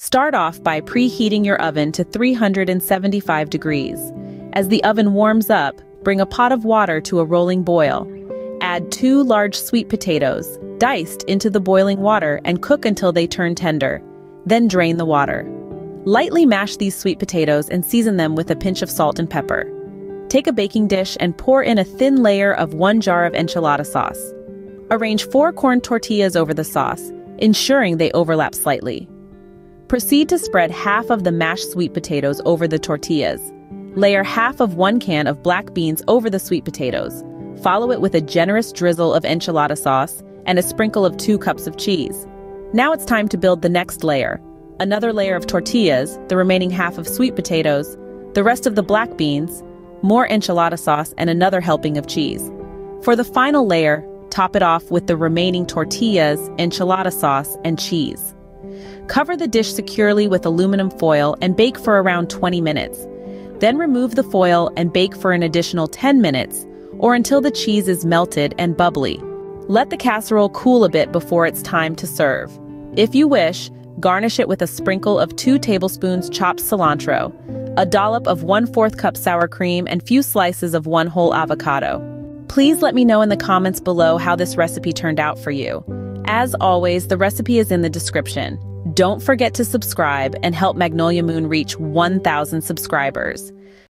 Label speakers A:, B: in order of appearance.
A: Start off by preheating your oven to 375 degrees. As the oven warms up, bring a pot of water to a rolling boil. Add 2 large sweet potatoes, diced, into the boiling water and cook until they turn tender. Then drain the water. Lightly mash these sweet potatoes and season them with a pinch of salt and pepper. Take a baking dish and pour in a thin layer of 1 jar of enchilada sauce. Arrange 4 corn tortillas over the sauce, ensuring they overlap slightly. Proceed to spread half of the mashed sweet potatoes over the tortillas. Layer half of 1 can of black beans over the sweet potatoes. Follow it with a generous drizzle of enchilada sauce and a sprinkle of 2 cups of cheese. Now it's time to build the next layer. Another layer of tortillas, the remaining half of sweet potatoes, the rest of the black beans, more enchilada sauce, and another helping of cheese. For the final layer, top it off with the remaining tortillas, enchilada sauce, and cheese. Cover the dish securely with aluminum foil and bake for around 20 minutes. Then remove the foil and bake for an additional 10 minutes, or until the cheese is melted and bubbly. Let the casserole cool a bit before it's time to serve. If you wish, garnish it with a sprinkle of 2 tablespoons chopped cilantro, a dollop of 1/4 cup sour cream, and few slices of 1 whole avocado. Please let me know in the comments below how this recipe turned out for you. As always, the recipe is in the description. Don't forget to subscribe and help Magnolia Moon reach 1,000 subscribers.